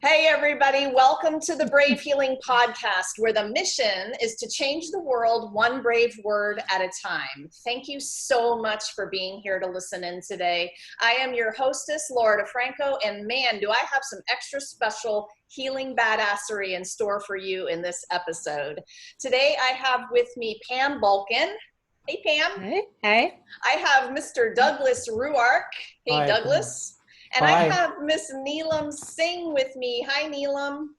Hey, everybody. Welcome to the Brave Healing Podcast, where the mission is to change the world one brave word at a time. Thank you so much for being here to listen in today. I am your hostess, Laura DeFranco, and man, do I have some extra special healing badassery in store for you in this episode. Today, I have with me Pam Bulkin. Hey, Pam. Hey. I have Mr. Douglas Ruark. Hey, Hi, Douglas. And Hi. I have Miss Neelam Singh with me. Hi, Neelam.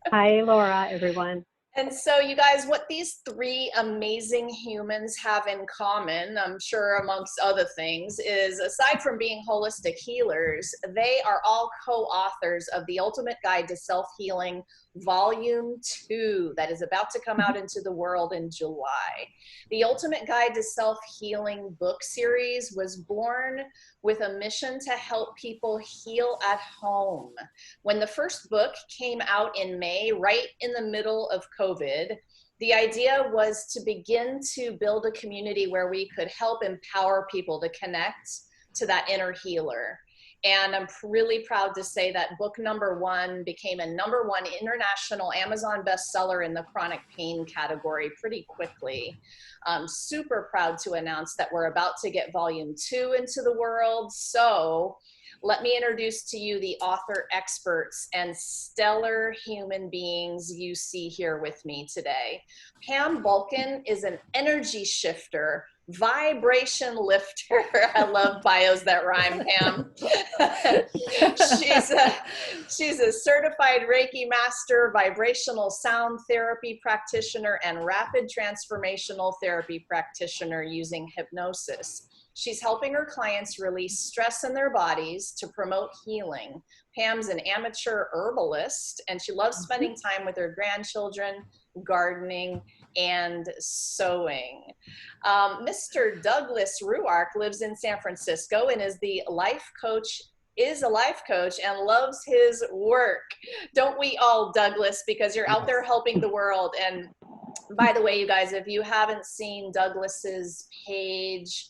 Hi, Laura, everyone. And so you guys, what these three amazing humans have in common, I'm sure amongst other things, is aside from being holistic healers, they are all co-authors of The Ultimate Guide to Self-Healing, Volume 2, that is about to come out into the world in July. The Ultimate Guide to Self-Healing book series was born with a mission to help people heal at home. When the first book came out in May, right in the middle of COVID, the idea was to begin to build a community where we could help empower people to connect to that inner healer. And I'm really proud to say that book number 1 became a #1 international Amazon bestseller in the chronic pain category pretty quickly. I'm super proud to announce that we're about to get volume 2 into the world. So let me introduce to you the author experts and stellar human beings you see here with me today. Pam Bulkin is an energy shifter, vibration lifter. I love bios that rhyme, Pam. she's a certified Reiki master, vibrational sound therapy practitioner, and rapid transformational therapy practitioner using hypnosis. She's helping her clients release stress in their bodies to promote healing. Pam's an amateur herbalist, and she loves spending time with her grandchildren, gardening, and sewing. Mr. Douglas Ruark lives in San Francisco and is a life coach and loves his work. Don't we all, Douglas, because you're out there helping the world. And by the way, you guys, if you haven't seen Douglas's page,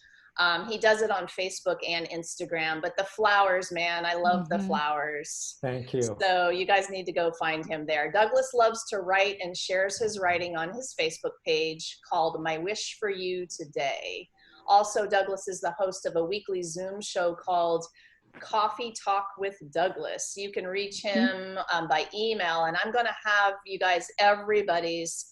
he does it on Facebook and Instagram, but the flowers, man, I love the flowers. Thank you. So you guys need to go find him there. Douglas loves to write and shares his writing on his Facebook page called My Wish for You Today. Also, Douglas is the host of a weekly Zoom show called Coffee Talk with Douglas. You can reach him by email, and I'm going to have you guys, everybody's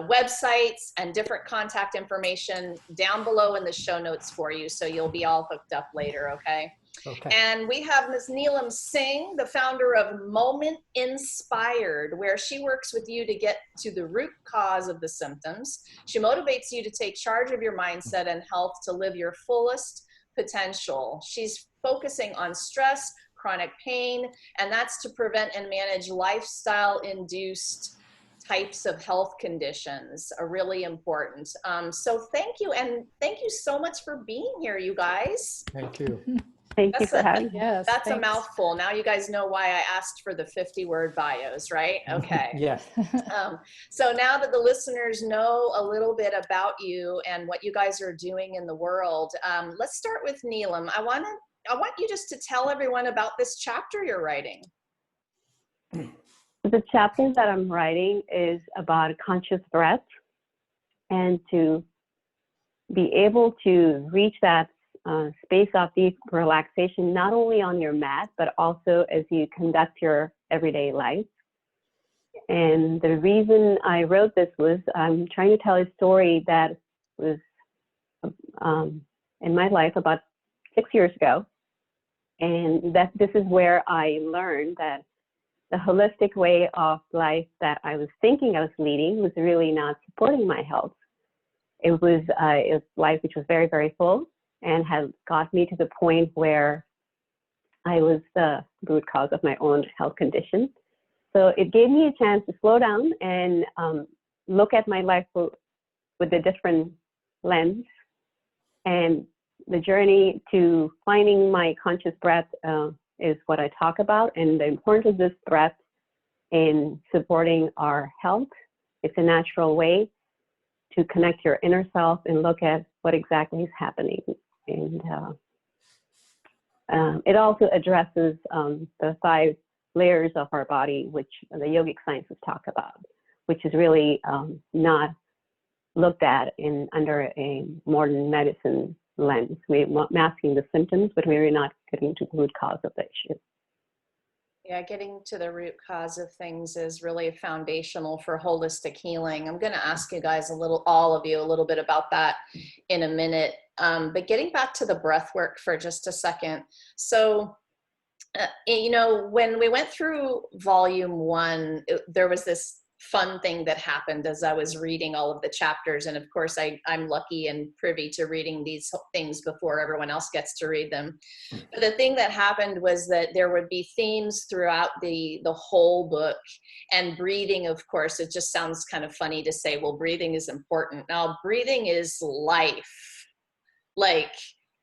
websites and different contact information down below in the show notes for you, so you'll be all hooked up later, okay? Okay. And we have Ms. Neelam Singh, the founder of Moment Inspired, where she works with you to get to the root cause of the symptoms. She motivates you to take charge of your mindset and health to live your fullest potential. She's focusing on stress, chronic pain, and that's to prevent and manage lifestyle-induced types of health conditions are really important. So thank you. And thank you so much for being here, you guys. Thank you. Thank you for having me. Yes. That's a mouthful. Now you guys know why I asked for the 50-word bios, right? Okay. Yes. So now that the listeners know a little bit about you and what you guys are doing in the world, let's start with Neelam. I want you just to tell everyone about this chapter you're writing. The chapter that I'm writing is about conscious breath, and to be able to reach that space of deep relaxation, not only on your mat, but also as you conduct your everyday life. And the reason I wrote this was I'm trying to tell a story that was in my life about 6 years ago. And that this is where I learned that the holistic way of life that I was thinking I was leading was really not supporting my health. It was a life which was very, very full and had got me to the point where I was the root cause of my own health condition. So it gave me a chance to slow down and look at my life with a different lens. And the journey to finding my conscious breath is what I talk about, and the importance of this breath in supporting our health. It's a natural way to connect your inner self and look at what exactly is happening. And it also addresses the 5 layers of our body, which the yogic sciences talk about, which is really not looked at under a modern medicine lens. We're masking the symptoms, but we're not getting to the root cause of the issue. Yeah, getting to the root cause of things is really foundational for holistic healing. I'm going to ask you guys all of you, a little bit about that in a minute. But getting back to the breath work for just a second. So, when we went through volume 1, there was this fun thing that happened as I was reading all of the chapters. And of course, I'm lucky and privy to reading these things before everyone else gets to read them. But the thing that happened was that there would be themes throughout the whole book. And breathing, of course, it just sounds kind of funny to say, well, breathing is important. Now, breathing is life. Like,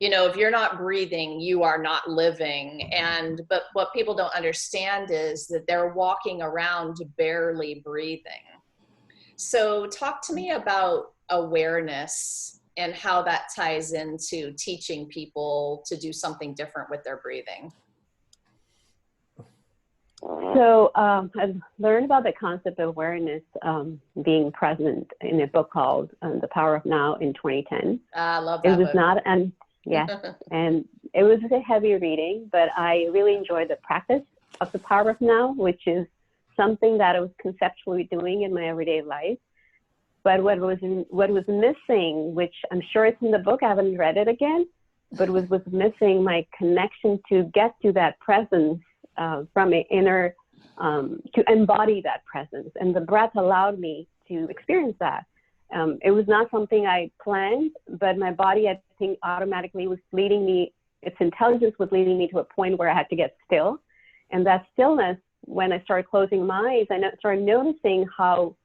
if you're not breathing, you are not living. But what people don't understand is that they're walking around barely breathing. So talk to me about awareness and how that ties into teaching people to do something different with their breathing. So I've learned about the concept of awareness being present in a book called The Power of Now in 2010. I love that book. Yeah, and it was a heavy reading, but I really enjoyed the practice of the power of now, which is something that I was conceptually doing in my everyday life. But what was missing, which I'm sure it's in the book, I haven't read it again, but was missing my connection to get to that presence from an inner, to embody that presence. And the breath allowed me to experience that. It was not something I planned, but my body, I think, automatically was leading me, its intelligence was leading me to a point where I had to get still. And that stillness, when I started closing my eyes, I started noticing how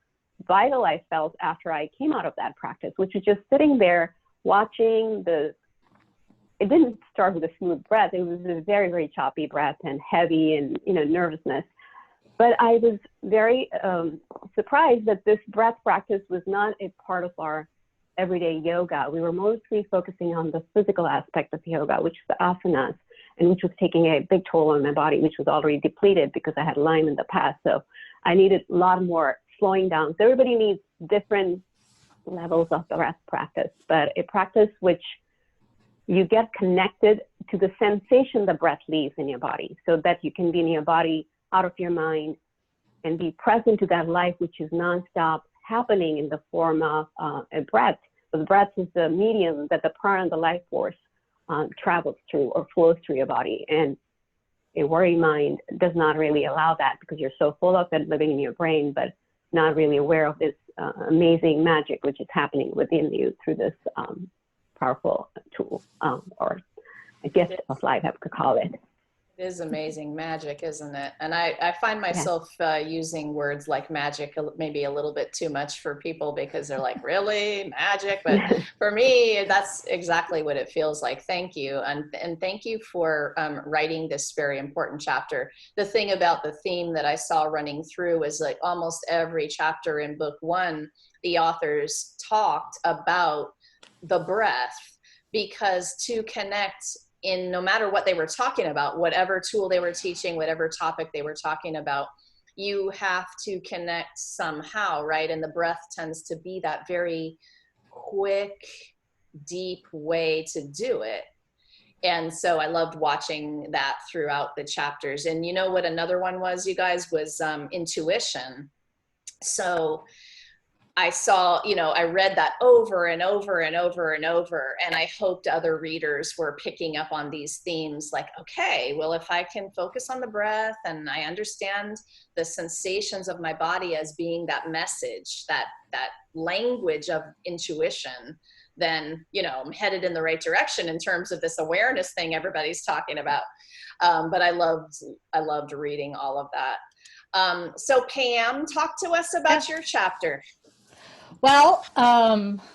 vital I felt after I came out of that practice, which was just sitting there watching it didn't start with a smooth breath. It was a very, very choppy breath and heavy and, nervousness. But I was very surprised that this breath practice was not a part of our everyday yoga. We were mostly focusing on the physical aspect of yoga, which is the asanas, and which was taking a big toll on my body, which was already depleted because I had Lyme in the past. So I needed a lot more slowing down. So everybody needs different levels of the breath practice, but a practice which you get connected to the sensation the breath leaves in your body, so that you can be in your body, out of your mind, and be present to that life which is nonstop happening in the form of a breath. So the breath is the medium that the prana, the life force, travels through or flows through your body. And a worry mind does not really allow that because you're so full of it living in your brain, but not really aware of this amazing magic which is happening within you through this powerful tool or a gift of life, I could call it. It is amazing magic, isn't it? And I find myself using words like magic maybe a little bit too much for people because they're like, really? Magic? But for me, that's exactly what it feels like. Thank you. And thank you for writing this very important chapter. The thing about the theme that I saw running through is like almost every chapter in book 1, the authors talked about the breath, because to connect in no matter what they were talking about, whatever tool they were teaching, whatever topic they were talking about, you have to connect somehow, right? And the breath tends to be that very quick, deep way to do it. And so I loved watching that throughout the chapters. And you know what another one was, you guys, was intuition. So I saw, I read that over and over and over and over, and I hoped other readers were picking up on these themes like, okay, well, if I can focus on the breath and I understand the sensations of my body as being that message, that language of intuition, then, I'm headed in the right direction in terms of this awareness thing everybody's talking about. But I loved reading all of that. So Pam, talk to us about your chapter. Well,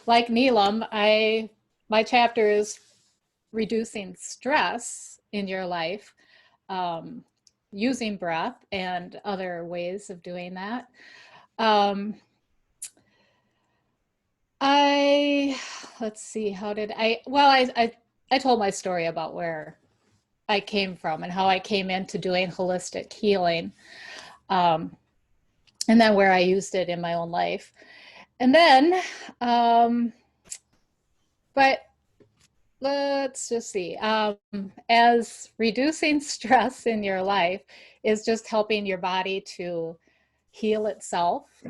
like Neelam, my chapter is reducing stress in your life, using breath and other ways of doing that. Let's see, I told my story about where I came from and how I came into doing holistic healing. And then where I used it in my own life. And then, but let's just see, as reducing stress in your life is just helping your body to heal itself.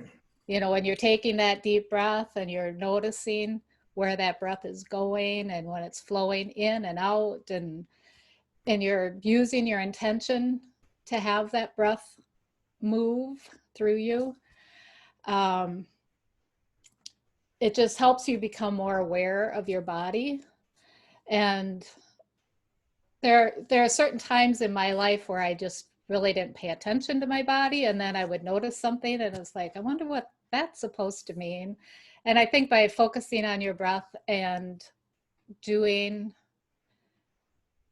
You know, when you're taking that deep breath and you're noticing where that breath is going and when it's flowing in and out, and you're using your intention to have that breath move through you, it just helps you become more aware of your body. And there are certain times in my life where I just really didn't pay attention to my body, and then I would notice something and it's like, I wonder what that's supposed to mean. And I think by focusing on your breath and doing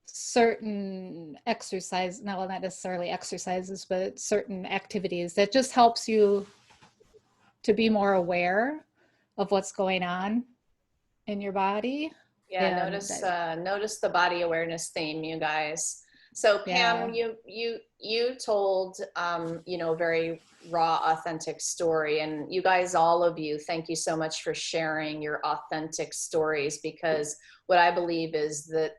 certain exercise, no, not necessarily exercises, but certain activities, that just helps you to be more aware of what's going on in your body. Yeah, And notice the body awareness theme, you guys. So Pam, yeah. you told you know, very raw, authentic story, and you guys, all of you, thank you so much for sharing your authentic stories, because what I believe is that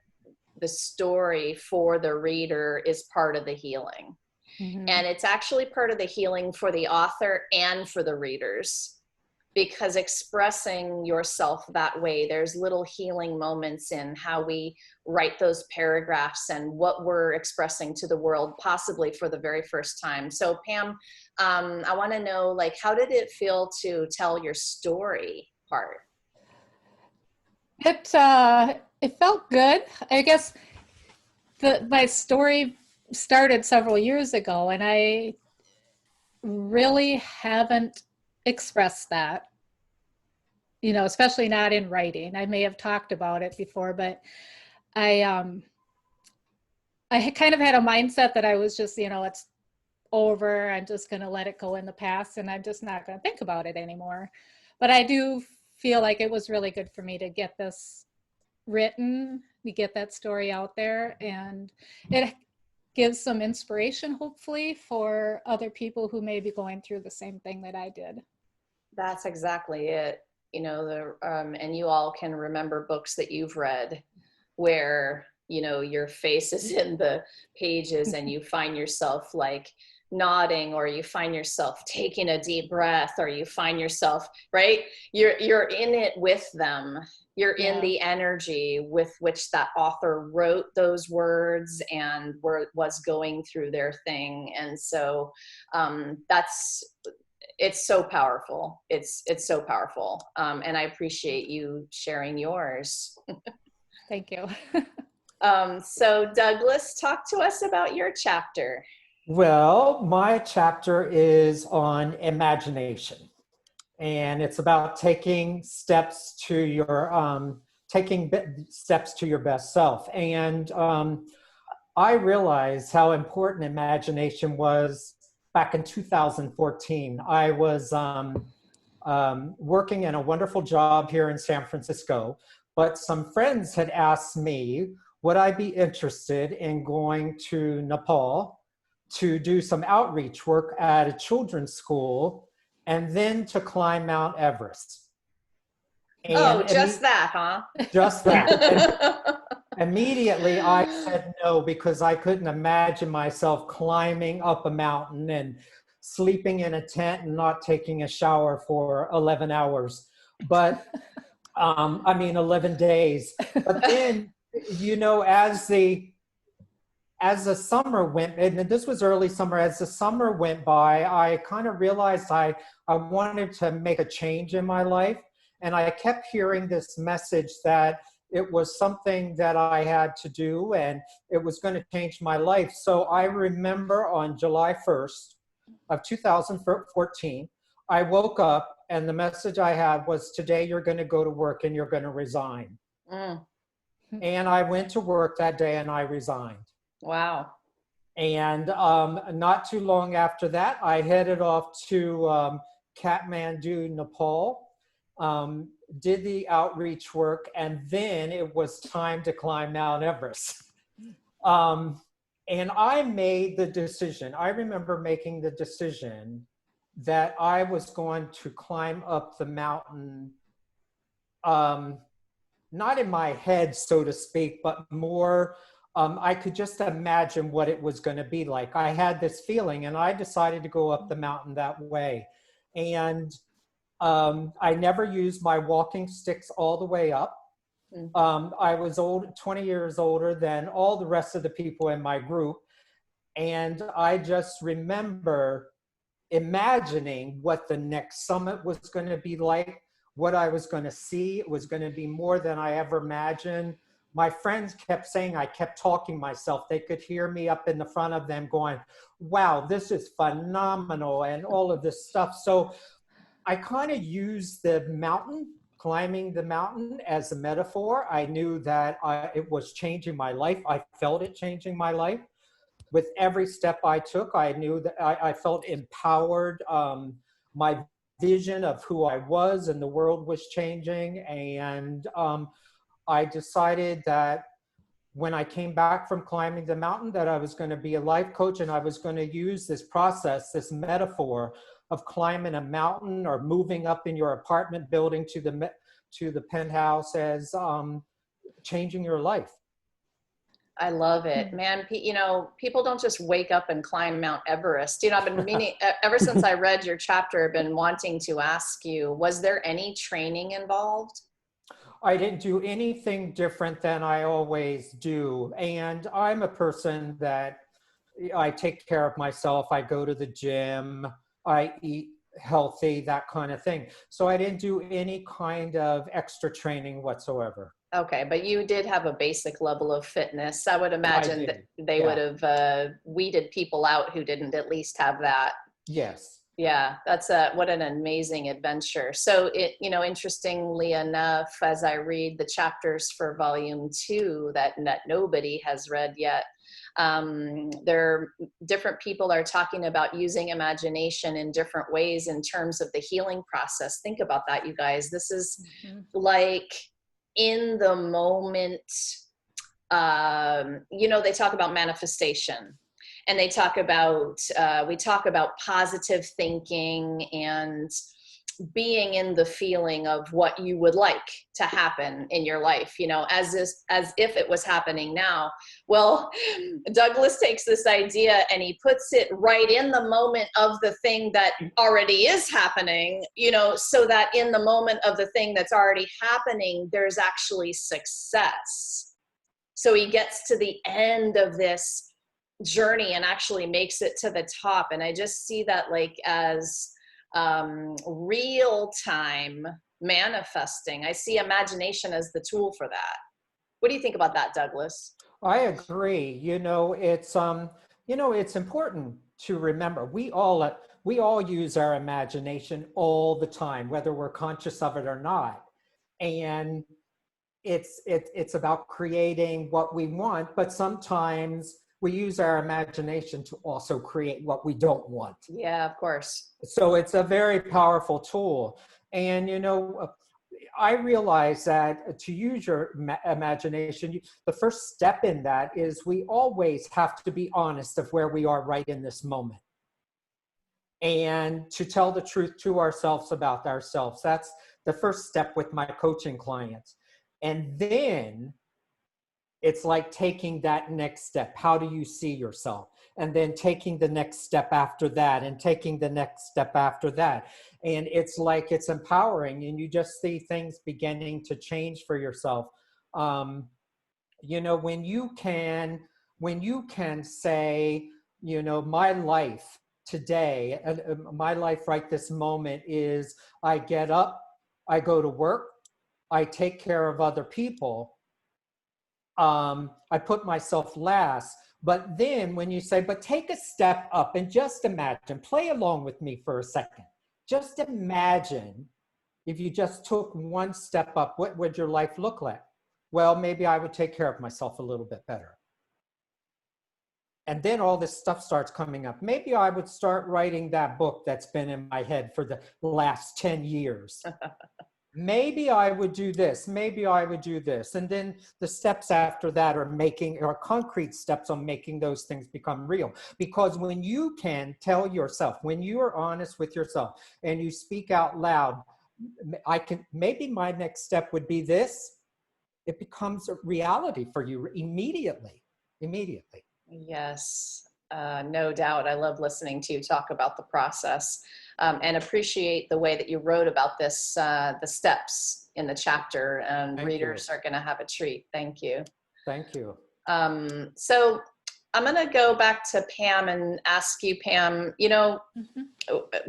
the story for the reader is part of the healing. Mm-hmm. And it's actually part of the healing for the author and for the readers, because expressing yourself that way, there's little healing moments in how we write those paragraphs and what we're expressing to the world, possibly for the very first time. So Pam, I want to know, like, how did it feel to tell your story part? It felt good. I guess my story started several years ago, and I really haven't expressed that, you know, especially not in writing. I may have talked about it before, but I had kind of had a mindset that I was just, you know, it's over. I'm just going to let it go in the past, and I'm just not going to think about it anymore. But I do feel like it was really good for me to get this written, to get that story out there, and it gives some inspiration, hopefully, for other people who may be going through the same thing that I did. That's exactly it. You know, and you all can remember books that you've read where, you know, your face is in the pages and you find yourself like nodding, or you find yourself taking a deep breath, or you find yourself, right? You're in it with them. You're in the energy with which that author wrote those words and was going through their thing. And so it's so powerful. It's so powerful. And I appreciate you sharing yours. Thank you. So Douglas, talk to us about your chapter. Well, my chapter is on imagination, and it's about taking steps to your steps to your best self. And I realized how important imagination was back in 2014. I was working in a wonderful job here in San Francisco, but some friends had asked me, would I be interested in going to Nepal to do some outreach work at a children's school, and then to climb Mount Everest. And just that, huh? Just that. Immediately I said no, because I couldn't imagine myself climbing up a mountain and sleeping in a tent and not taking a shower for 11 hours. But, 11 days. But then, you know, as the summer went, and this was early summer, as the summer went by, I kind of realized I wanted to make a change in my life. And I kept hearing this message that it was something that I had to do and it was going to change my life. So I remember on July 1st of 2014, I woke up and the message I had was, today you're going to go to work and you're going to resign. And I went to work that day and I resigned. Wow. And not too long after that, I headed off to Kathmandu, Nepal, did the outreach work, and then it was time to climb Mount Everest. And I made the decision. I remember making the decision that I was going to climb up the mountain, not in my head, so to speak, but more, I could just imagine what it was going to be like. I had this feeling, and I decided to go up the mountain that way. And I never used my walking sticks all the way up. I was 20 years older than all the rest of the people in my group. And I just remember imagining what the next summit was going to be like, what I was going to see. It was going to be more than I ever imagined. My friends kept saying, I kept talking myself. They could hear me up in the front of them going, wow, this is phenomenal, and all of this stuff. So I kind of used the mountain, climbing the mountain, as a metaphor. I knew that it was changing my life. I felt it changing my life. With every step I took, I knew that I felt empowered. My vision of who I was and the world was changing. And I decided that when I came back from climbing the mountain, that I was going to be a life coach, and I was going to use this process, this metaphor of climbing a mountain or moving up in your apartment building to the penthouse as changing your life. I love it, man. You know, people don't just wake up and climb Mount Everest. You know, I've been meaning, ever since I read your chapter, I've been wanting to ask you, was there any training involved? I didn't do anything different than I always do. And I'm a person that I take care of myself. I go to the gym, I eat healthy, that kind of thing. So I didn't do any kind of extra training whatsoever. Okay, but you did have a basic level of fitness. I would imagine that they would have weeded people out who didn't at least have that. Yes. Yeah, that's what an amazing adventure. So you know, interestingly enough, as I read the chapters for volume 2 that nobody has read yet, different people are talking about using imagination in different ways in terms of the healing process. Think about that, you guys. This is like in the moment. You know, they talk about manifestation. And they talk about, we talk about positive thinking and being in the feeling of what you would like to happen in your life, you know, as if it was happening now. Well, Douglas takes this idea and he puts it right in the moment of the thing that already is happening, you know, so that in the moment of the thing that's already happening, there's actually success. So he gets to the end of this journey and actually makes it to the top. And I just see that like as real time manifesting. I see imagination as the tool for that. What do you think about that, Douglas? I agree. You know, it's important to remember we all use our imagination all the time, whether we're conscious of it or not. And it's about creating what we want, but sometimes we use our imagination to also create what we don't want. Yeah, of course. So it's a very powerful tool. And, you know, I realize that to use your imagination, the first step in that is we always have to be honest of where we are right in this moment. And to tell the truth to ourselves about ourselves. That's the first step with my coaching clients. And then it's like taking that next step. How do you see yourself? And then taking the next step after that and taking the next step after that. And it's like it's empowering and you just see things beginning to change for yourself. You know, when you can say, you know, my life today, my life right this moment is I get up, I go to work, I take care of other people. I put myself last, but then when you say, but take a step up and just imagine, play along with me for a second. Just imagine if you just took one step up, what would your life look like? Well, maybe I would take care of myself a little bit better. And then all this stuff starts coming up. Maybe I would start writing that book that's been in my head for the last 10 years. maybe I would do this, maybe I would do this. And then the steps after that are concrete steps on making those things become real. Because when you can tell yourself, when you are honest with yourself and you speak out loud, maybe my next step would be this, it becomes a reality for you immediately. Yes, no doubt. I love listening to you talk about the process, and appreciate the way that you wrote about this, the steps in the chapter, and Thank readers you. are going to have a treat. Thank you. Thank you. So I'm going to go back to Pam and ask you, Pam, you know,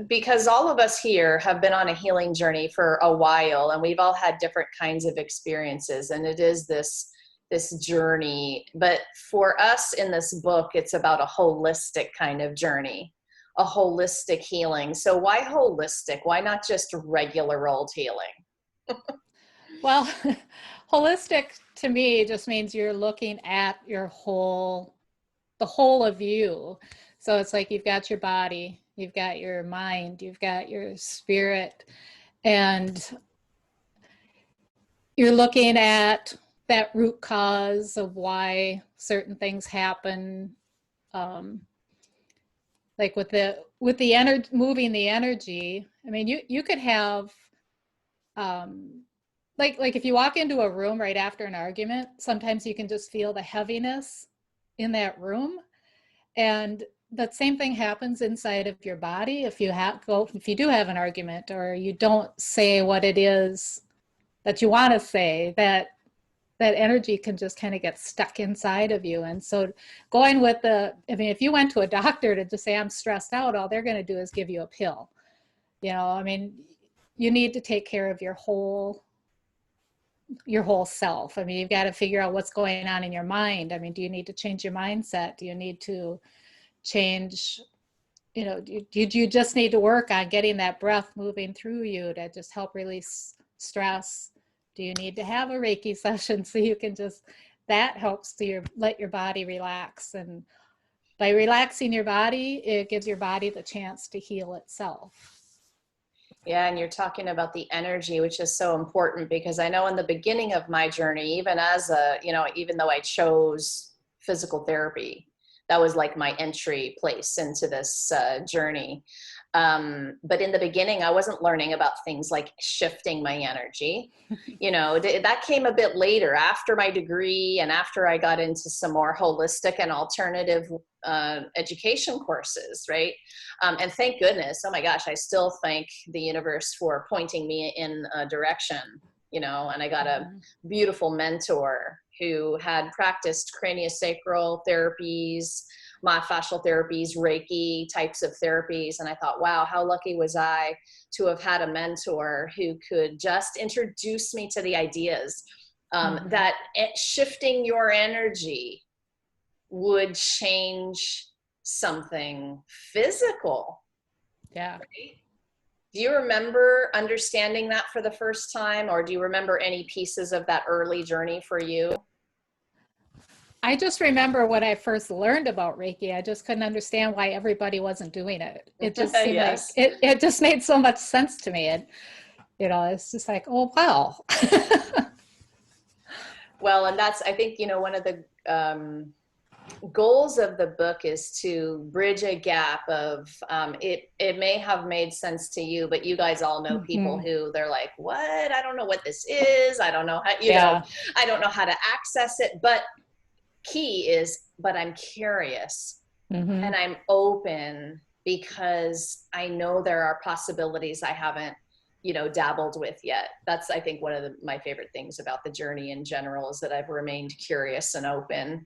because all of us here have been on a healing journey for a while, and we've all had different kinds of experiences, and it is this journey. But for us in this book, it's about a holistic kind of journey, a holistic healing. So why holistic? Why not just regular old healing? Well, holistic to me just means you're looking at the whole of you. So it's like you've got your body, you've got your mind, you've got your spirit, and you're looking at that root cause of why certain things happen. Like with the energy, moving the energy. I mean, you could have, like if you walk into a room right after an argument, sometimes you can just feel the heaviness in that room, and that same thing happens inside of your body. If you do have an argument, or you don't say what it is that you want to say, that energy can just kind of get stuck inside of you. And so going with if you went to a doctor to just say, I'm stressed out, all they're going to do is give you a pill. I mean, you need to take care of your whole self. I mean, you've got to figure out what's going on in your mind. I mean, do you need to change your mindset? Do you need to change, do you just need to work on getting that breath moving through you to just help release stress? Do you need to have a Reiki session so you can that helps to let your body relax? And by relaxing your body, it gives your body the chance to heal itself. Yeah, and you're talking about the energy, which is so important, because I know in the beginning of my journey, even even though I chose physical therapy, that was like my entry place into this journey. But in the beginning, I wasn't learning about things like shifting my energy. That came a bit later, after my degree and after I got into some more holistic and alternative education courses, right? And thank goodness, oh my gosh, I still thank the universe for pointing me in a direction, and I got a beautiful mentor who had practiced craniosacral therapies, myofascial therapies, Reiki types of therapies. And I thought, wow, how lucky was I to have had a mentor who could just introduce me to the ideas that shifting your energy would change something physical. Yeah. Right? Do you remember understanding that for the first time, or do you remember any pieces of that early journey for you? I just remember when I first learned about Reiki, I just couldn't understand why everybody wasn't doing it. It just seemed Yes. like it just made so much sense to me. And, it's just like, oh, wow. Well, and that's, I think, one of the goals of the book is to bridge a gap of, it may have made sense to you, but you guys all know people who they're like, what? I don't know what this is. I don't know how, I don't know how to access it. But key is, but I'm curious and I'm open, because I know there are possibilities I haven't, dabbled with yet. That's, I think, one of my favorite things about the journey in general, is that I've remained curious and open.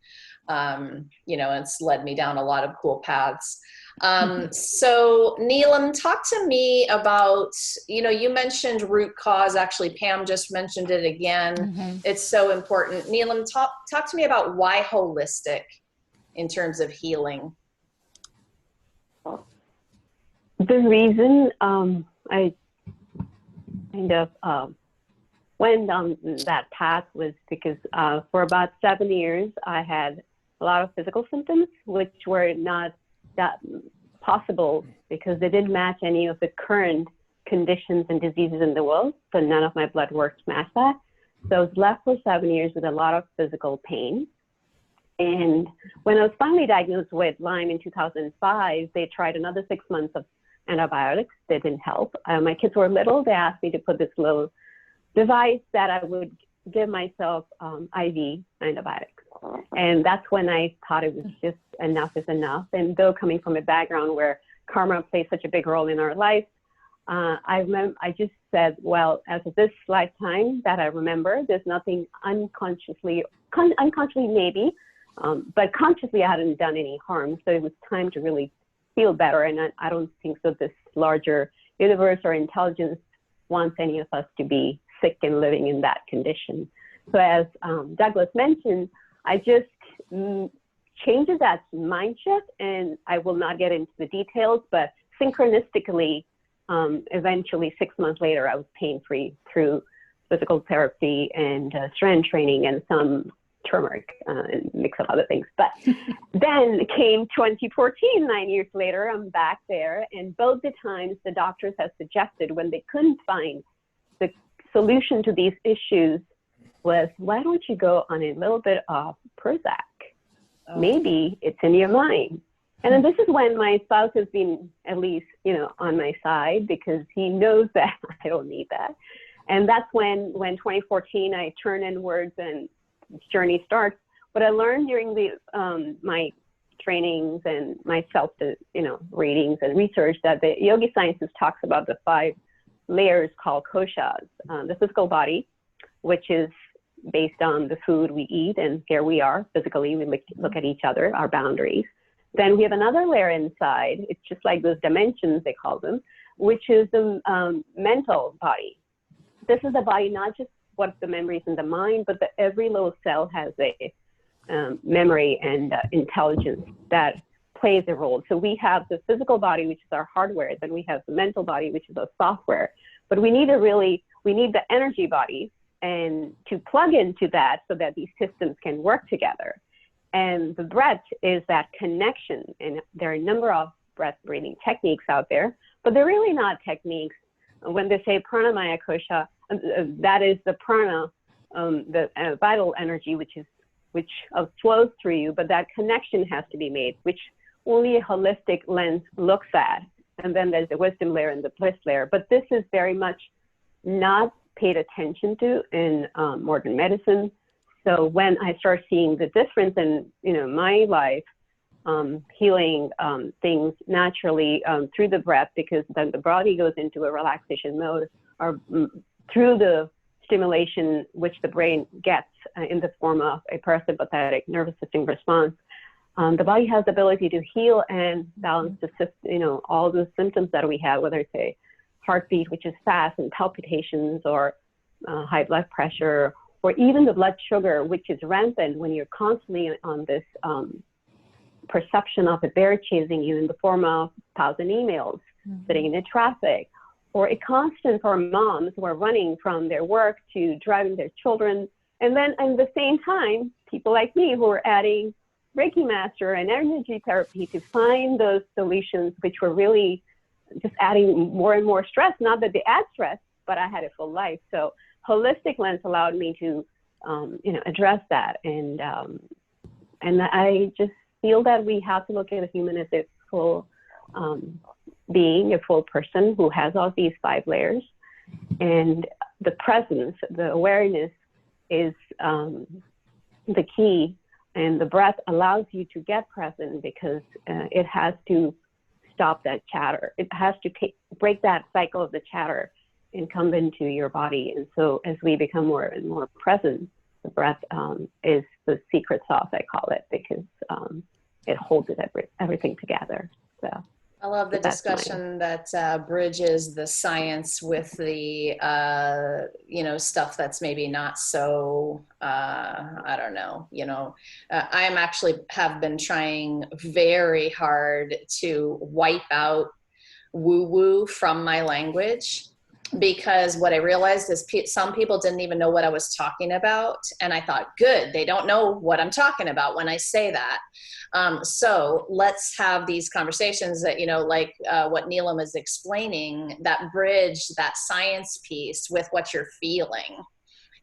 It's led me down a lot of cool paths. So Neelam, talk to me about, you mentioned root cause. Actually, Pam just mentioned it again. It's so important. Neelam, talk to me about why holistic in terms of healing. The reason I kind of went down that path was because for about 7 years, I had a lot of physical symptoms, which were not that possible because they didn't match any of the current conditions and diseases in the world, so none of my blood work matched that. So I was left for 7 years with a lot of physical pain. And when I was finally diagnosed with Lyme in 2005, they tried another 6 months of antibiotics. They didn't help. My kids were little. They asked me to put this little device that I would give myself IV antibiotics. And that's when I thought it was just enough is enough. And though coming from a background where karma plays such a big role in our life, I just said, well, as of this lifetime that I remember, there's nothing unconsciously maybe, but consciously I hadn't done any harm. So it was time to really feel better. And I don't think so this larger universe or intelligence wants any of us to be sick and living in that condition. So as Douglas mentioned, I just changed that mind shift, and I will not get into the details, but synchronistically, eventually 6 months later, I was pain-free through physical therapy and strength training and some turmeric and mix of other things. But then came 2014, 9 years later, I'm back there. And both the times the doctors have suggested when they couldn't find the solution to these issues was, why don't you go on a little bit of Prozac? Maybe it's in your mind. And then this is when my spouse has been at least, on my side, because he knows that I don't need that. And that's when 2014, I turn inwards and this journey starts. What I learned during my trainings and my self, readings and research, that the yogi sciences talks about the 5 layers called koshas. The physical body, which is based on the food we eat, and here we are physically, we look at each other, our boundaries. Then we have another layer inside, it's just like those dimensions, they call them, which is the mental body. This is the body, not just what the memories in the mind, but every little cell has a memory and intelligence that plays a role. So we have the physical body, which is our hardware, then we have the mental body, which is our software. But we need the energy body and to plug into that so that these systems can work together. And the breath is that connection. And there are a number of breath breathing techniques out there, but they're really not techniques. When they say pranamaya kosha, that is the prana, the vital energy, which flows through you, but that connection has to be made, which only a holistic lens looks at. And then there's the wisdom layer and the bliss layer. But this is very much not paid attention to in modern medicine. So when I start seeing the difference in my life, healing things naturally through the breath, because then the body goes into a relaxation mode, or through the stimulation which the brain gets in the form of a parasympathetic nervous system response, the body has the ability to heal and balance all the symptoms that we have, whether it's a heartbeat, which is fast, and palpitations, or high blood pressure, or even the blood sugar, which is rampant when you're constantly on this perception of a bear chasing you in the form of 1,000 emails, sitting in the traffic, or a constant for moms who are running from their work to driving their children. And then at the same time, people like me who are adding Reiki Master and energy therapy to find those solutions, which were really just adding more and more stress. Not that they add stress, but I had a full life. So holistic lens allowed me to, address that. And I just feel that we have to look at a human as a full being, a full person who has all these 5 layers. And the presence, the awareness is the key. And the breath allows you to get present, because it has to stop that chatter. It has to break that cycle of the chatter and come into your body. And so as we become more and more present, the breath is the secret sauce, I call it, because it holds everything together. So I love the discussion that bridges the science with the, stuff that's maybe not so, I don't know, I'm actually have been trying very hard to wipe out woo-woo from my language. because what I realized is some people didn't even know what I was talking about. And I thought, good, they don't know what I'm talking about when I say that. So let's have these conversations that, like what Neelam is explaining, that bridge, that science piece with what you're feeling.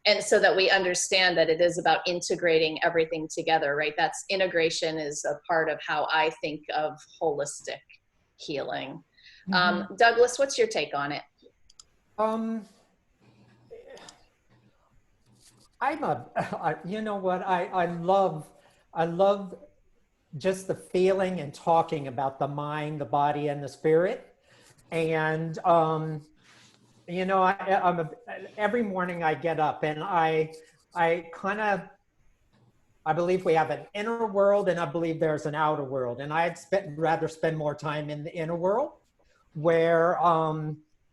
And so that we understand that it is about integrating everything together, right? That's integration is a part of how I think of holistic healing. Douglas, what's your take on it? You know what? I love just the feeling and talking about the mind, the body, and the spirit. And, every morning I get up and I believe we have an inner world and I believe there's an outer world. And I'd rather spend more time in the inner world where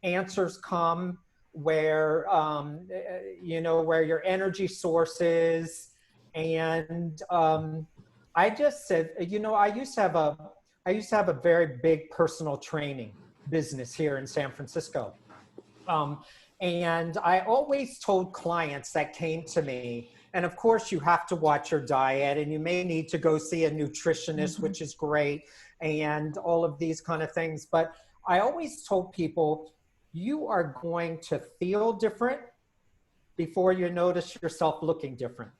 answers come, where, where your energy source is. And I just said, I used to have a very big personal training business here in San Francisco. And I always told clients that came to me, and of course you have to watch your diet and you may need to go see a nutritionist, which is great, and all of these kind of things. But I always told people, you are going to feel different before you notice yourself looking different.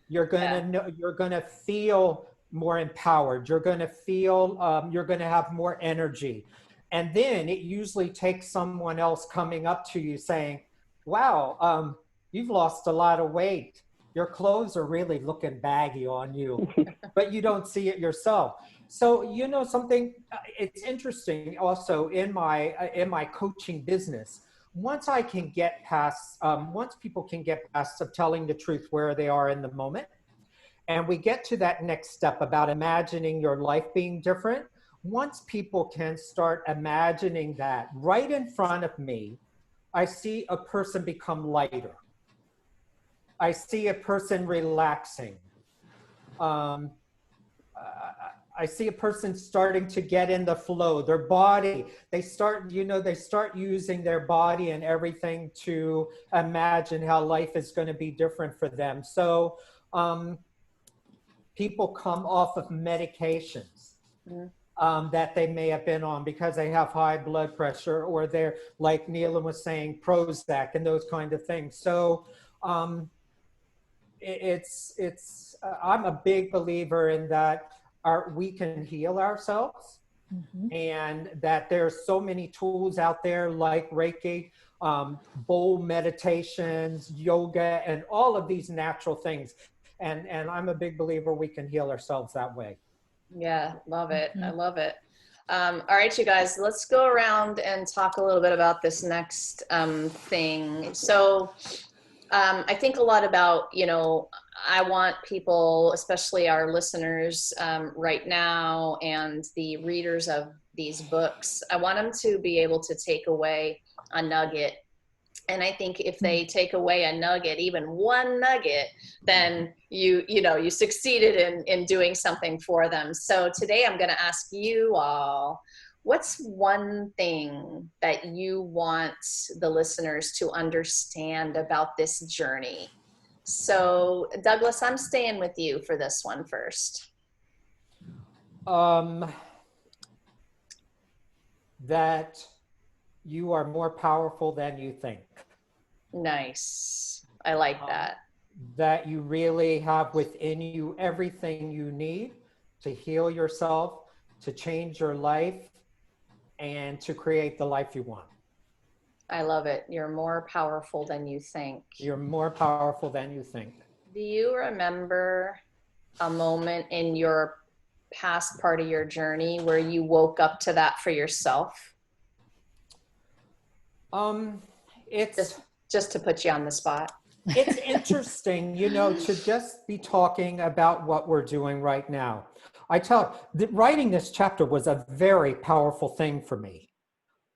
You're going to feel more empowered. You're going to feel, you're going to have more energy. And then it usually takes someone else coming up to you saying, wow, you've lost a lot of weight. Your clothes are really looking baggy on you, but you don't see it yourself. So, something, it's interesting also in my coaching business. Once people can get past of telling the truth where they are in the moment, and we get to that next step about imagining your life being different, once people can start imagining that right in front of me, I see a person become lighter. I see a person relaxing. I see a person starting to get in the flow. Their body, they start using their body and everything to imagine how life is going to be different for them. So people come off of medications that they may have been on because they have high blood pressure, or they're, like Neelam was saying, Prozac and those kind of things. So I'm a big believer in that we can heal ourselves, and that there's so many tools out there like Reiki, bowl meditations, yoga, and all of these natural things. And I'm a big believer we can heal ourselves that way. Yeah, love it. I love it. All right, you guys, let's go around and talk a little bit about this next thing. So I think a lot about, I want people, especially our listeners right now and the readers of these books, I want them to be able to take away a nugget. And I think if they take away a nugget, even one nugget, then you succeeded in doing something for them. So today I'm going to ask you all, what's one thing that you want the listeners to understand about this journey? So Douglas, I'm staying with you for this one first. That you are more powerful than you think. Nice. I like that. That you really have within you everything you need to heal yourself, to change your life, and to create the life you want. I love it. You're more powerful than you think. You're more powerful than you think. Do you remember a moment in your past part of your journey where you woke up to that for yourself? It's just to put you on the spot. It's interesting, to just be talking about what we're doing right now. Writing this chapter was a very powerful thing for me.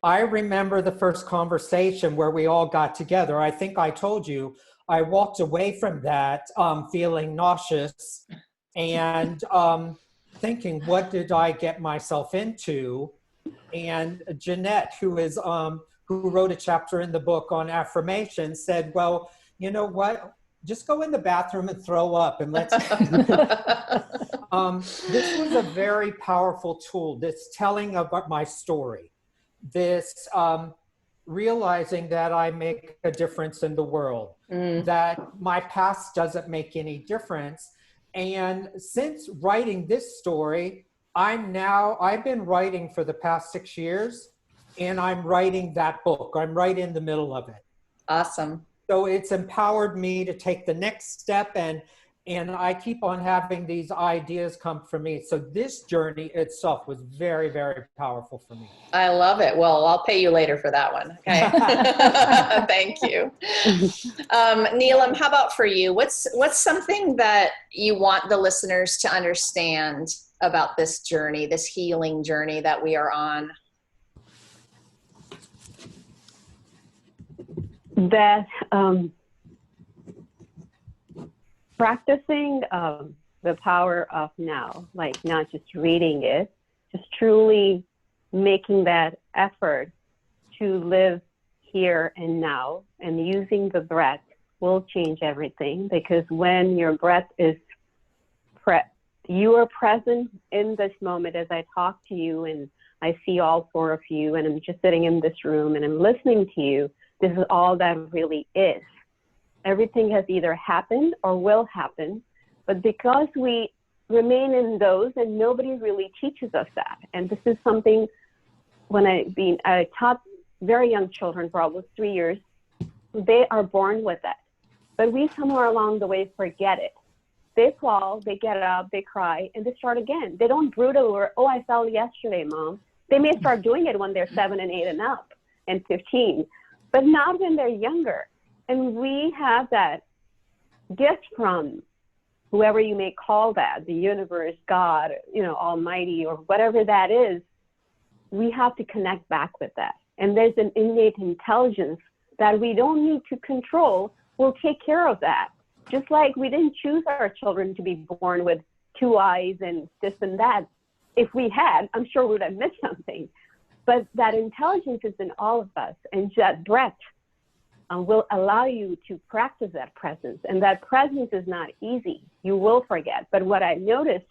I remember the first conversation where we all got together. I think I told you, I walked away from that feeling nauseous and thinking, what did I get myself into? And Jeanette, who is who wrote a chapter in the book on affirmation, said, well, you know what? Just go in the bathroom and throw up and let's. This was a very powerful tool, this telling about my story, this realizing that I make a difference in the world, that my past doesn't make any difference. And since writing this story, I've been writing for the past 6 years, and I'm writing that book. I'm right in the middle of it. Awesome. So it's empowered me to take the next step, and I keep on having these ideas come from me. So this journey itself was very, very powerful for me. I love it. Well, I'll pay you later for that one. Okay. Thank you. Neelam, how about for you? What's something that you want the listeners to understand about this journey, this healing journey that we are on? That practicing the power of now, like not just reading it, just truly making that effort to live here and now, and using the breath will change everything. Because when your breath is you are present in this moment as I talk to you, and I see all four of you, and I'm just sitting in this room and I'm listening to you. This is all that really is. Everything has either happened or will happen, but because we remain in those, and nobody really teaches us that. And this is something when I taught very young children for almost 3 years, they are born with that. But we somewhere along the way forget it. They fall, they get up, they cry, and they start again. They don't brood over, oh, I fell yesterday, Mom. They may start doing it when they're 7 and 8 and up and 15, but not when they're younger. And we have that gift from whoever you may call that, the universe, God, Almighty, or whatever that is. We have to connect back with that. And there's an innate intelligence that we don't need to control. We'll take care of that. Just like we didn't choose our children to be born with 2 eyes and this and that. If we had, I'm sure we would have missed something. But that intelligence is in all of us. And that breath will allow you to practice that presence. And that presence is not easy. You will forget. But what I noticed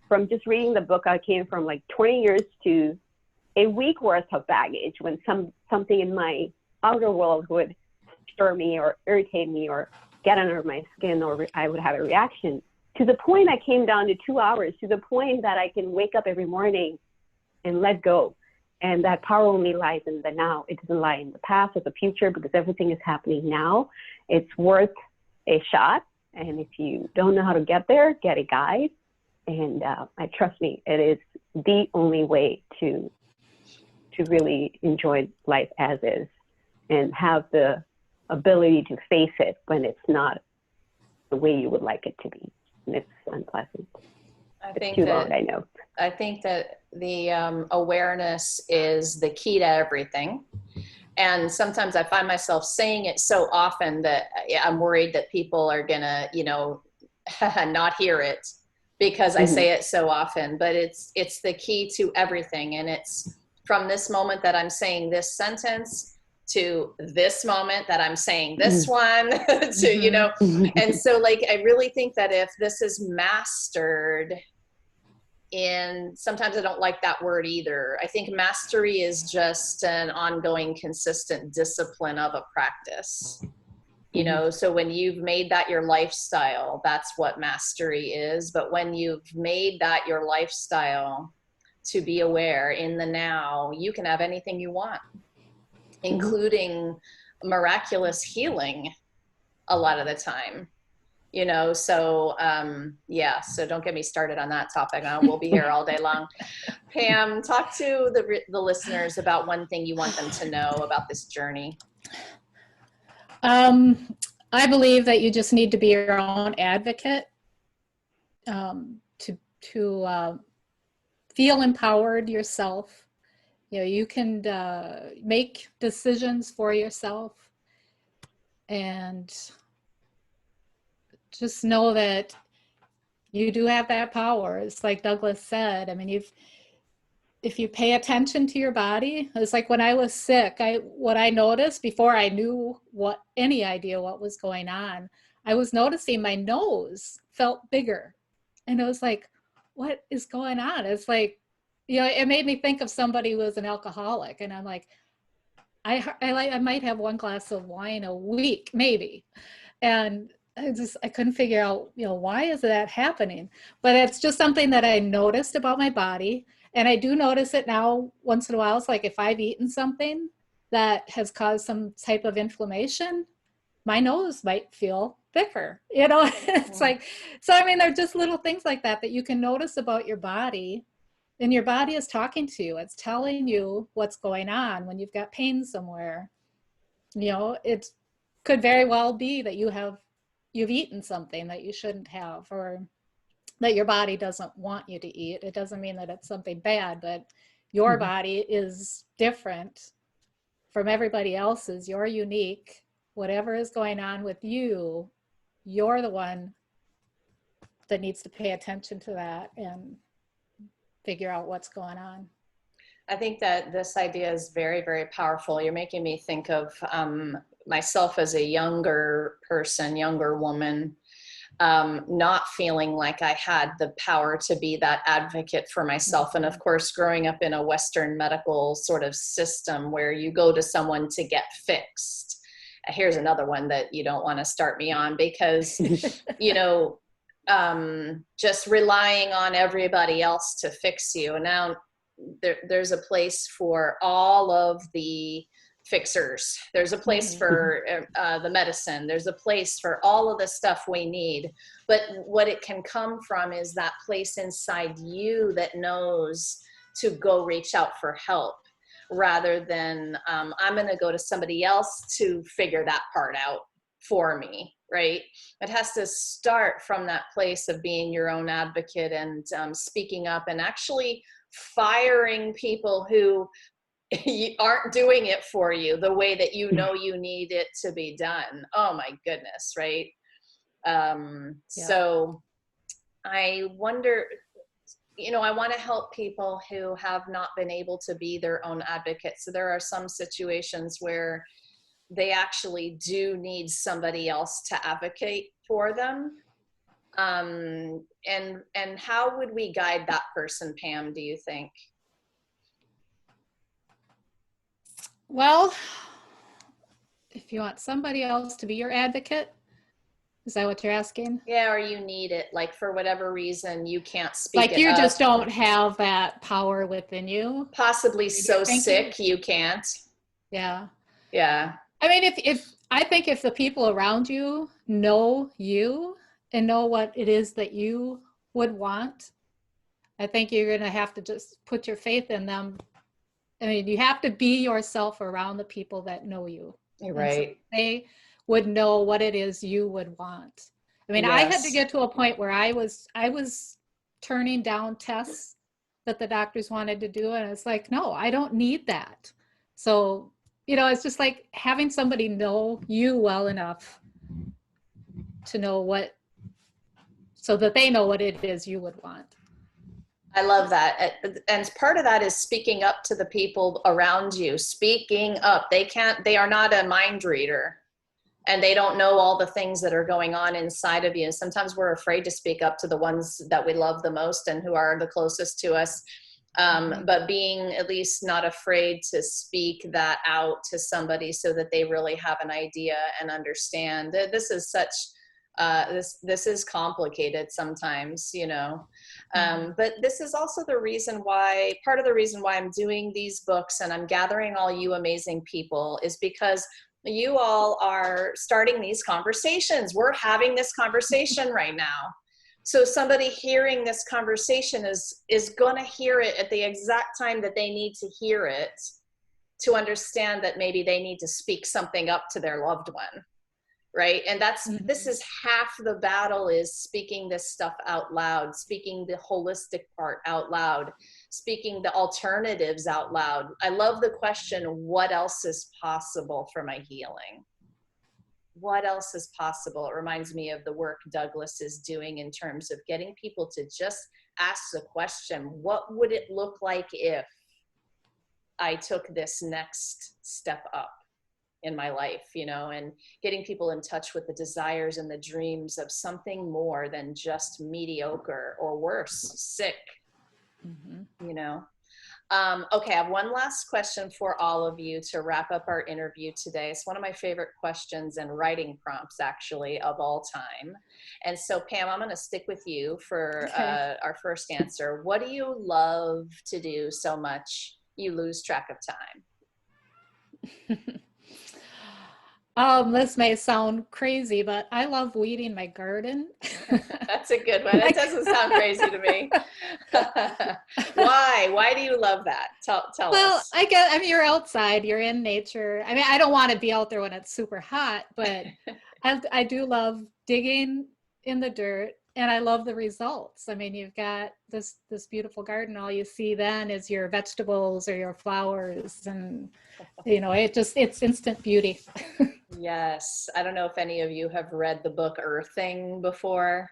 from just reading the book, I came from like 20 years to a week worth of baggage when something in my outer world would stir me or irritate me or get under my skin, or I would have a reaction, to the point I came down to 2 hours, to the point that I can wake up every morning and let go. And that power only lies in the now. It doesn't lie in the past or the future, because everything is happening now. It's worth a shot. And if you don't know how to get there, get a guide. And trust me, it is the only way to really enjoy life as is and have the ability to face it when it's not the way you would like it to be. And it's unpleasant. It's too long, I know. I think that the awareness is the key to everything. And sometimes I find myself saying it so often that I'm worried that people are gonna, not hear it because I say it so often. But it's the key to everything. And it's from this moment that I'm saying this sentence to this moment that I'm saying this one to, and so like, I really think that if this is mastered, and sometimes I don't like that word either. I think mastery is just an ongoing, consistent discipline of a practice. So when you've made that your lifestyle, that's what mastery is. But when you've made that your lifestyle, to be aware in the now, you can have anything you want, including miraculous healing a lot of the time. So don't get me started on that topic. We'll be here all day long. Pam, talk to the listeners about one thing you want them to know about this journey. I believe that you just need to be your own advocate, to feel empowered yourself. You can make decisions for yourself, and just know that you do have that power. It's like Douglas said. I mean, if you pay attention to your body, it's like when I was sick, what I noticed before I knew any idea what was going on, I was noticing my nose felt bigger. And it was like, what is going on? It's like, it made me think of somebody who was an alcoholic. And I'm like, I might have one glass of wine a week, maybe. And I couldn't figure out, why is that happening? But it's just something that I noticed about my body. And I do notice it now once in a while. It's like if I've eaten something that has caused some type of inflammation, my nose might feel thicker, It's like, so I mean, they're just little things like that you can notice about your body. And your body is talking to you. It's telling you what's going on when you've got pain somewhere. It could very well be that you've eaten something that you shouldn't have, or that your body doesn't want you to eat. It doesn't mean that it's something bad, but your body is different from everybody else's. You're unique. Whatever is going on with you, you're the one that needs to pay attention to that and figure out what's going on. I think that this idea is very, very powerful. You're making me think of myself as a younger person, younger woman, not feeling like I had the power to be that advocate for myself. And of course, growing up in a Western medical sort of system where you go to someone to get fixed. Here's another one that you don't want to start me on because, just relying on everybody else to fix you. And now there's a place for all of the fixers. There's a place for the medicine. There's a place for all of the stuff we need. But what it can come from is that place inside you that knows to go reach out for help, rather than I'm going to go to somebody else to figure that part out for me, right? It has to start from that place of being your own advocate and speaking up and actually firing people who aren't doing it for you the way that you need it to be done. Oh my goodness, right? So I wonder, I want to help people who have not been able to be their own advocates. So there are some situations where they actually do need somebody else to advocate for them. And how would we guide that person, Pam, do you think? Well, if you want somebody else to be your advocate, is that what you're asking? Yeah, or you need it, like for whatever reason you can't speak like it you up. Just don't have that power within you. Possibly so sick you can't. Yeah. I mean, if the people around you know you and know what it is that you would want, I think you're going to have to just put your faith in them. I mean, you have to be yourself around the people that know you. You're right. So they would know what it is you would want. I mean, I had to get to a point where I was turning down tests that the doctors wanted to do. And it's like, no, I don't need that. So, it's just like having somebody know you well enough to know so that they know what it is you would want. I love that. And part of that is speaking up to the people around you, speaking up. They are not a mind reader and they don't know all the things that are going on inside of you. And sometimes we're afraid to speak up to the ones that we love the most and who are the closest to us. But being at least not afraid to speak that out to somebody so that they really have an idea and understand. This is such, this is complicated sometimes, but this is also part of the reason why I'm doing these books and I'm gathering all you amazing people is because you all are starting these conversations. We're having this conversation right now. So somebody hearing this conversation is going to hear it at the exact time that they need to hear it to understand that maybe they need to speak something up to their loved one, right? And this is half the battle, is speaking this stuff out loud, speaking the holistic part out loud, speaking the alternatives out loud. I love the question, what else is possible for my healing? What else is possible? It reminds me of the work Douglas is doing in terms of getting people to just asks the question, what would it look like if I took this next step up in my life, you know, and getting people in touch with the desires and the dreams of something more than just mediocre or worse, sick, you know. Okay, I have one last question for all of you to wrap up our interview today. It's one of my favorite questions and writing prompts, actually, of all time. And so, Pam, I'm going to stick with you for our first answer. What do you love to do so much you lose track of time? This may sound crazy, but I love weeding my garden. That's a good one. It doesn't sound crazy to me. Why? Why do you love that? Tell Well, us. I mean, you're outside, you're in nature. I mean, I don't want to be out there when it's super hot, but I do love digging in the dirt, and I love the results. I mean, you've got this beautiful garden. All you see then is your vegetables or your flowers, and you know, it's instant beauty. Yes. I don't know if any of you have read the book Earthing before.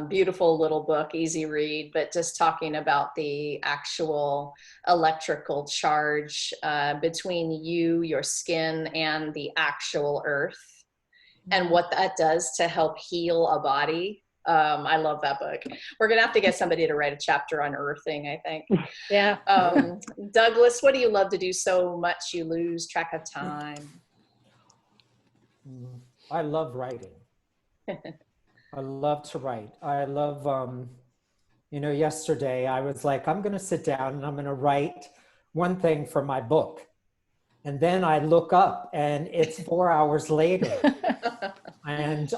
Beautiful little book, easy read, but just talking about the actual electrical charge between you, your skin, and the actual earth, and what that does to help heal a body. I love that book. We're going to have to get somebody to write a chapter on earthing, I think. Yeah. Douglas, what do you love to do so much you lose track of time? I love writing. I love to write. I love, you know, yesterday I was like, I'm going to sit down and I'm going to write one thing for my book. And then I look up and it's 4 hours later. And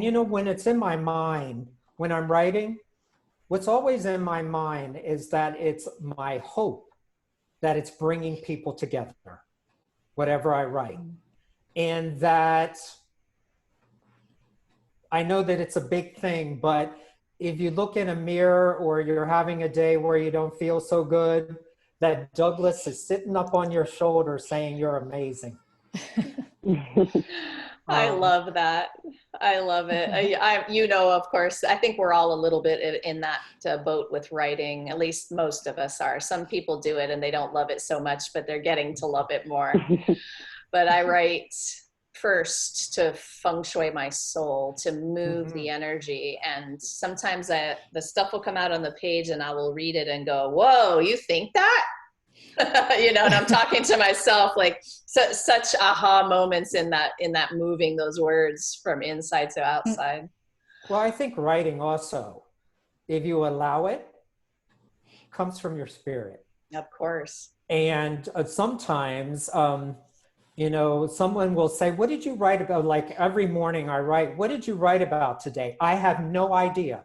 you know, when it's in my mind, when I'm writing, what's always in my mind is that it's my hope that it's bringing people together, whatever I write. And that I know that it's a big thing, but if you look in a mirror or you're having a day where you don't feel so good, that Douglas is sitting up on your shoulder saying you're amazing. I love that. I love it. You know, of course, I think we're all a little bit in that boat with writing. At least most of us are. Some people do it and they don't love it so much, but they're getting to love it more. But I write first to feng shui my soul, to move the energy. And sometimes the stuff will come out on the page and I will read it and go, whoa, you think that? You know, and I'm talking to myself, like such aha moments in that moving those words from inside to outside. Well, I think writing also, if you allow it, comes from your spirit. Of course. And sometimes, you know, someone will say, what did you write about? Like every morning I write, what did you write about today? I have no idea.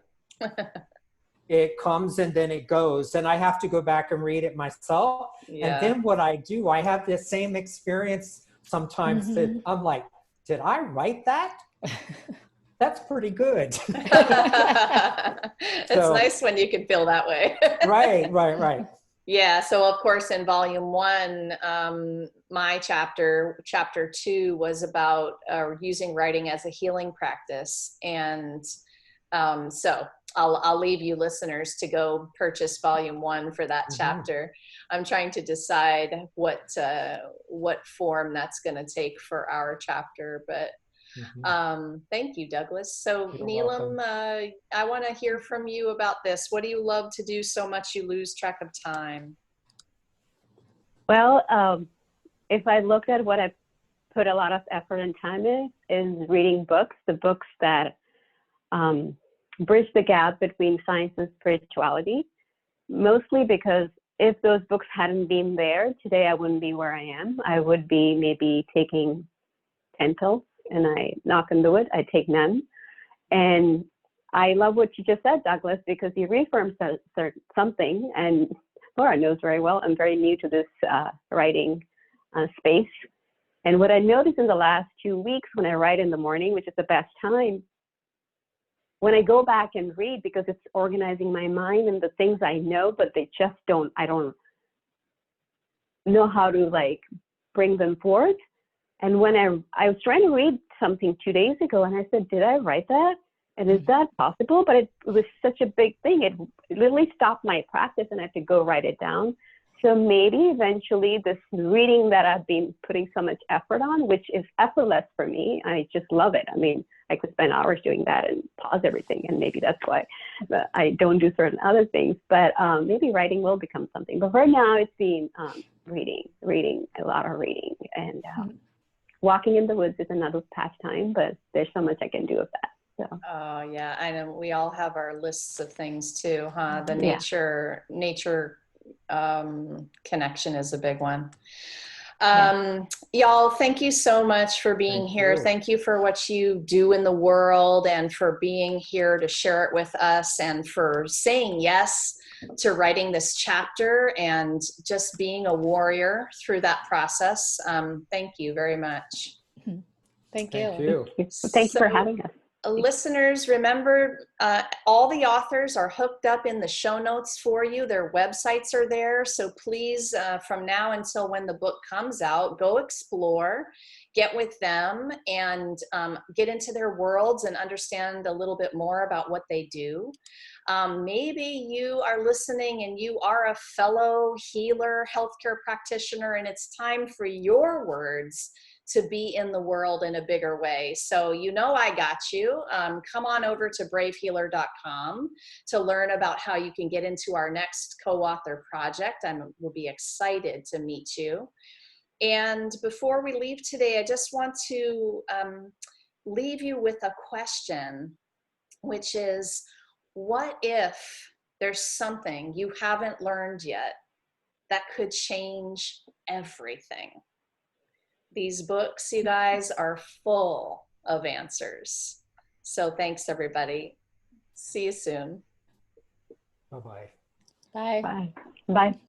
It comes and then it goes, and I have to go back and read it myself. Yeah. And then what I do, I have the same experience sometimes that I'm like, did I write that? That's pretty good. It's nice when you can feel that way. Right. Yeah. So of course, in volume 1, my chapter 2 was about using writing as a healing practice. And so I'll leave you listeners to go purchase volume 1 for that chapter. I'm trying to decide what form that's going to take for our chapter, but thank you, Douglas. So Neelam, I want to hear from you about this. What do you love to do so much you lose track of time? Well, if I look at what I put a lot of effort and time in, is reading books, the books that bridge the gap between science and spirituality, mostly because if those books hadn't been there, today I wouldn't be where I am. I would be maybe taking 10 pills, and I knock on the wood, I take none. And I love what you just said, Douglas, because you reaffirmed something, and Laura knows very well, I'm very new to this writing space. And what I noticed in the last 2 weeks when I write in the morning, which is the best time, when I go back and read, because it's organizing my mind and the things I know, but they just I don't know how to like bring them forward. And when I was trying to read something 2 days ago and I said, did I write that? And is that possible? But it was such a big thing. It literally stopped my practice and I had to go write it down. So maybe eventually this reading that I've been putting so much effort on, which is effortless for me, I just love it. I mean, I could spend hours doing that and pause everything, and maybe that's why I don't do certain other things. But maybe writing will become something. But for now, it's been reading, a lot of reading. And walking in the woods is another pastime, but there's so much I can do with that. So. Oh yeah, I know we all have our lists of things too, huh? The Yeah. nature connection is a big one. Y'all, thank you so much for being here. Thank you for what you do in the world and for being here to share it with us and for saying yes to writing this chapter and just being a warrior through that process. Thank you very much. Thank you. Thank you. Thanks for having us. Listeners, remember, all the authors are hooked up in the show notes for you. Their websites are there. So please, from now until when the book comes out, go explore, get with them, and get into their worlds and understand a little bit more about what they do. Maybe you are listening and you are a fellow healer, healthcare practitioner, and it's time for your words to be in the world in a bigger way. So you know I got you. Come on over to bravehealer.com to learn about how you can get into our next co-author project. We'll be excited to meet you. And before we leave today, I just want to leave you with a question, which is, what if there's something you haven't learned yet that could change everything? These books, you guys, are full of answers. So thanks, everybody. See you soon. Bye-bye. Bye. Bye. Bye.